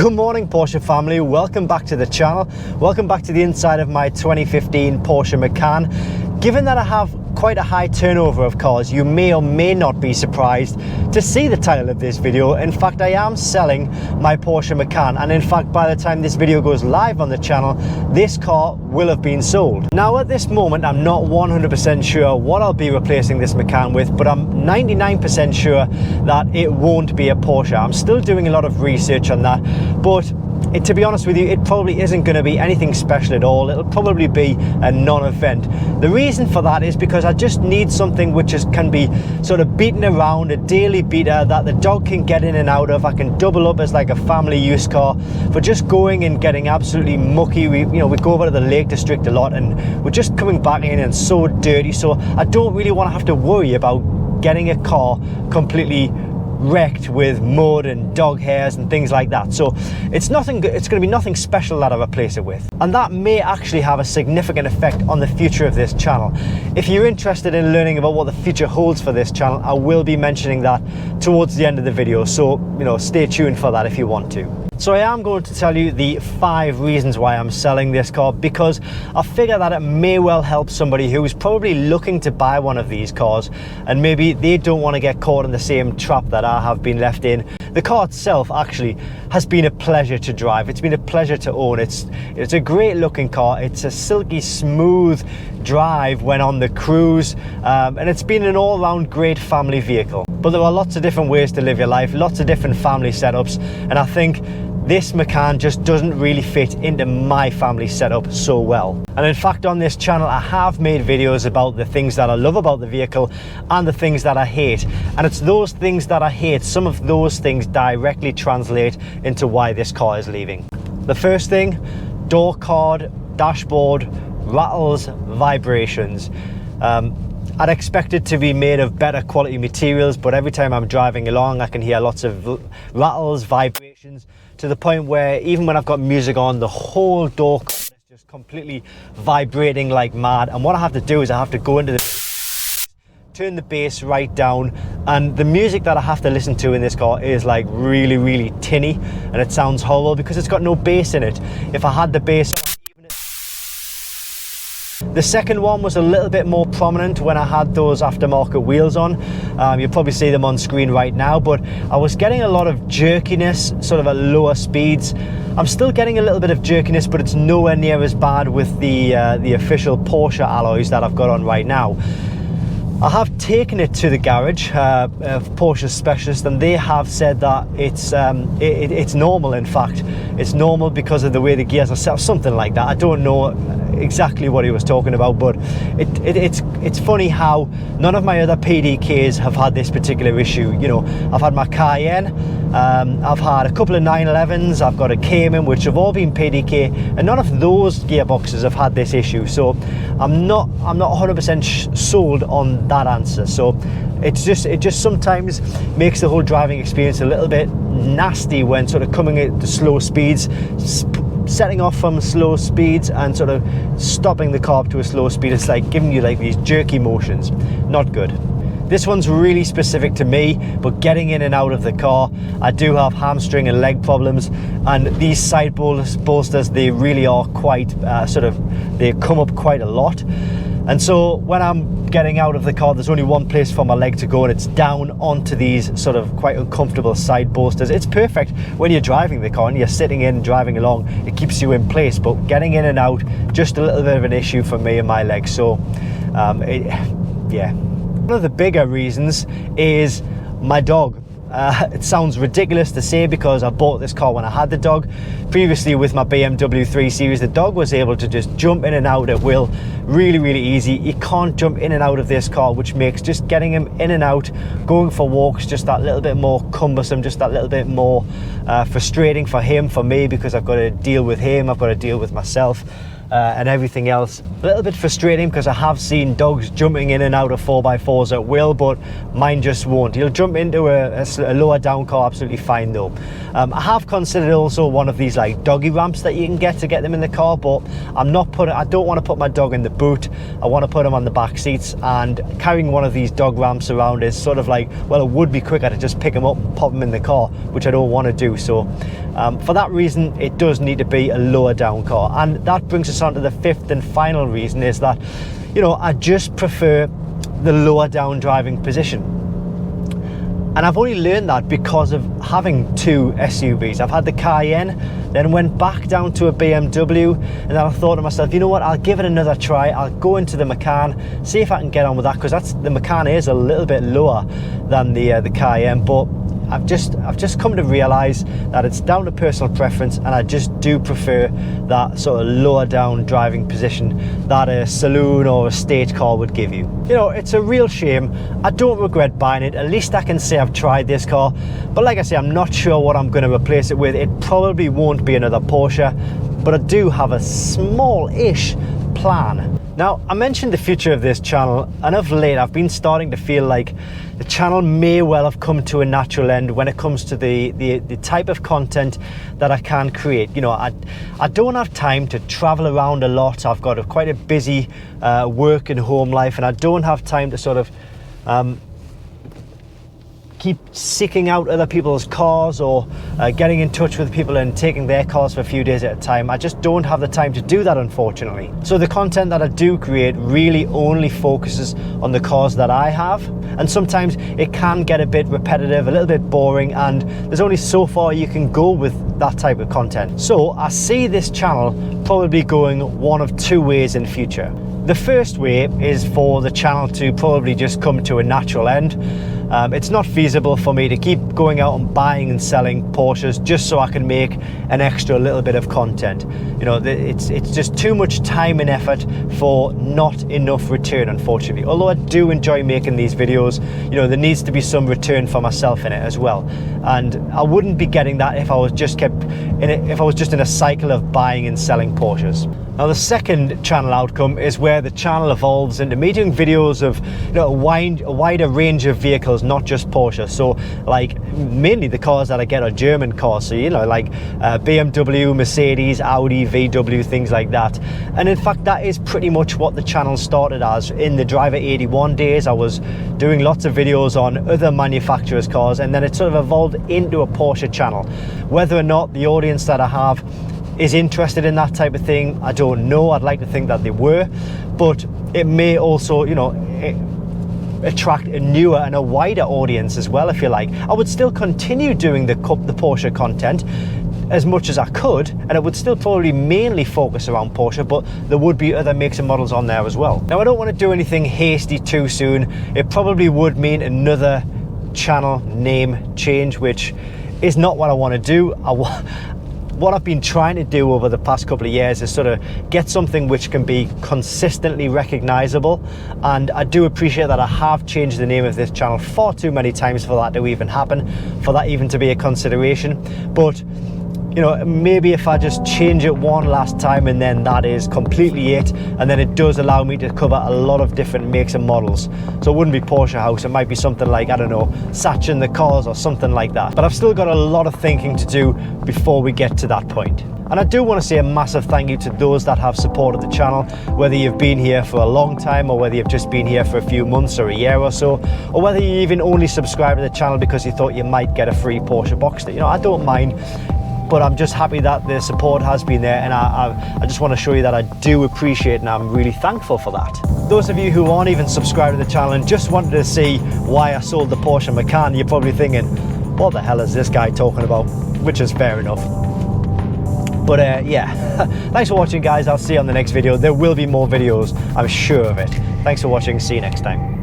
Good morning, Porsche family. Welcome back to the channel. Welcome back to the inside of my 2015 Porsche Macan. Given that I have quite a high turnover of cars, you may or may not be surprised to see the title of this video. In fact, I am selling my Porsche Macan, and in fact, by the time this video goes live on the channel, this car will have been sold. Now, at this moment, I'm not 100% sure what I'll be replacing this Macan with, but I'm 99% sure that it won't be a Porsche. I'm still doing a lot of research on that, but to be honest with you, it probably isn't going to be anything special at all. It'll probably be a non-event. The reason for that is because I just need something which can be sort of beaten around, a daily beater that the dog can get in and out of. I can double up as like a family use car for just going and getting absolutely mucky. We go over to the Lake District a lot, and we're just coming back in and so dirty. So I don't really want to have to worry about getting a car completely wrecked with mud and dog hairs and things like that. So it's going to be nothing special that I replace it with, and that may actually have a significant effect on the future of this channel. If you're interested in learning about what the future holds for this channel, I will be mentioning that towards the end of the video, so stay tuned for that if you want to. So I am going to tell you the 5 reasons why I'm selling this car, because I figure that it may well help somebody who is probably looking to buy one of these cars, and maybe they don't want to get caught in the same trap that I have been left in. The car itself actually has been a pleasure to drive. It's been a pleasure to own. It's a great looking car. It's a silky smooth drive when on the cruise, and it's been an all-round great family vehicle. But there are lots of different ways to live your life, lots of different family setups, and I think this Macan just doesn't really fit into my family setup so well. And in fact, on this channel, I have made videos about the things that I love about the vehicle and the things that I hate. And it's those things that I hate, some of those things directly translate into why this car is leaving. The first thing, door card, dashboard, rattles, vibrations. I'd expect it to be made of better quality materials, but every time I'm driving along, I can hear lots of rattles, vibrations, to the point where even when I've got music on, the whole door is just completely vibrating like mad. And what I have to do is I have to go into turn the bass right down, and the music that I have to listen to in this car is like really tinny, and it sounds horrible because it's got no bass in it. If I had the bass on, the second one was a little bit more prominent when I had those aftermarket wheels on. You'll probably see them on screen right now, but I was getting a lot of jerkiness sort of at lower speeds. I'm still getting a little bit of jerkiness, but it's nowhere near as bad with the official Porsche alloys that I've got on right now. I have taken it to the garage of Porsche specialist, and they have said that it's normal. In fact, it's normal because of the way the gears are set up, something like that. I don't know exactly what he was talking about, but it's funny how none of my other PDKs have had this particular issue. I've had my Cayenne, I've had a couple of 911s, I've got a Cayman, which have all been PDK, and none of those gearboxes have had this issue. So I'm not 100% sold on that answer. So it just sometimes makes the whole driving experience a little bit nasty when sort of coming at the slow speeds, setting off from slow speeds and sort of stopping the car up to a slow speed. It's like giving you like these jerky motions. Not good. This one's really specific to me, but getting in and out of the car, I do have hamstring and leg problems, and these side bolsters, they really are quite they come up quite a lot. And so when I'm getting out of the car, there's only one place for my leg to go, and it's down onto these sort of quite uncomfortable side bolsters. It's perfect when you're driving the car and you're sitting in driving along, it keeps you in place, but getting in and out, just a little bit of an issue for me and my legs. So yeah. One of the bigger reasons is my dog. It sounds ridiculous to say because I bought this car when I had the dog. Previously with my BMW 3 Series, the dog was able to just jump in and out at will really easy. You can't jump in and out of this car, which makes just getting him in and out, going for walks, just that little bit more cumbersome, just that little bit more frustrating for him, for me, because I've got to deal with him, I've got to deal with myself. and everything else. A little bit frustrating because I have seen dogs jumping in and out of 4x4s at will, but mine just won't. He'll jump into a lower down car absolutely fine though. I have considered also one of these like doggy ramps that you can get to get them in the car, but I don't want to put my dog in the boot. I want to put him on the back seats, and carrying one of these dog ramps around is sort of like, well, it would be quicker to just pick him up and pop him in the car, which I don't want to do. So for that reason, it does need to be a lower down car. And that brings us on to the fifth and final reason, is that, you know, I just prefer the lower down driving position. And I've only learned that because of having two SUVs. I've had the Cayenne, then went back down to a BMW, and then I thought to myself, you know what, I'll give it another try. I'll go into the Macan, see if I can get on with that, because the Macan is a little bit lower than the Cayenne, but I've just come to realise that it's down to personal preference, and I just do prefer that sort of lower down driving position that a saloon or a state car would give you. You know, it's a real shame. I don't regret buying it. At least I can say I've tried this car. But like I say, I'm not sure what I'm going to replace it with. It probably won't be another Porsche, but I do have a small-ish plan. Now, I mentioned the future of this channel, and of late I've been starting to feel like the channel may well have come to a natural end when it comes to the type of content that I can create. You know, I don't have time to travel around a lot. I've got quite a busy work and home life, and I don't have time to sort of keep seeking out other people's cars or getting in touch with people and taking their cars for a few days at a time. I just don't have the time to do that, unfortunately. So the content that I do create really only focuses on the cars that I have, and sometimes it can get a bit repetitive, a little bit boring, and there's only so far you can go with that type of content. So I see this channel probably going one of two ways in future. The first way is for the channel to probably just come to a natural end. It's not feasible for me to keep going out and buying and selling Porsches just so I can make an extra little bit of content. You know, it's just too much time and effort for not enough return, unfortunately. Although I do enjoy making these videos, you know, there needs to be some return for myself in it as well. And I wouldn't be getting that if I was just in a cycle of buying and selling Porsches. Now, the second channel outcome is where the channel evolves into me doing videos of, you know, a wider range of vehicles, not just Porsche. So like mainly the cars that I get are German cars, so you know, like BMW, Mercedes, Audi, VW, things like that. And in fact, that is pretty much what the channel started as. In the Driver 81 days, I was doing lots of videos on other manufacturers' cars, and then it sort of evolved into a Porsche channel. Whether or not the audience that I have is interested in that type of thing, I don't know. I'd like to think that they were, but it may also, you know, attract a newer and a wider audience as well, if you like. I would still continue doing the Porsche content as much as I could, and it would still probably mainly focus around Porsche, but there would be other makes and models on there as well. Now, I don't want to do anything hasty too soon. It probably would mean another channel name change, which is not what I want to do. What I've been trying to do over the past couple of years is sort of get something which can be consistently recognizable, and I do appreciate that I have changed the name of this channel far too many times for that to even happen, for that even to be a consideration. But you know, maybe if I just change it one last time and then that is completely it, and then it does allow me to cover a lot of different makes and models. So it wouldn't be Porsche House, it might be something like, I don't know, Satchin the Cars or something like that. But I've still got a lot of thinking to do before we get to that point. And I do want to say a massive thank you to those that have supported the channel, whether you've been here for a long time or whether you've just been here for a few months or a year or so, or whether you even only subscribed to the channel because you thought you might get a free Porsche Boxster. You know, I don't mind, but I'm just happy that the support has been there, and I just want to show you that I do appreciate it, and I'm really thankful for that. Those of you who aren't even subscribed to the channel and just wanted to see why I sold the Porsche Macan, you're probably thinking, what the hell is this guy talking about? Which is fair enough. But yeah, thanks for watching, guys. I'll see you on the next video. There will be more videos, I'm sure of it. Thanks for watching. See you next time.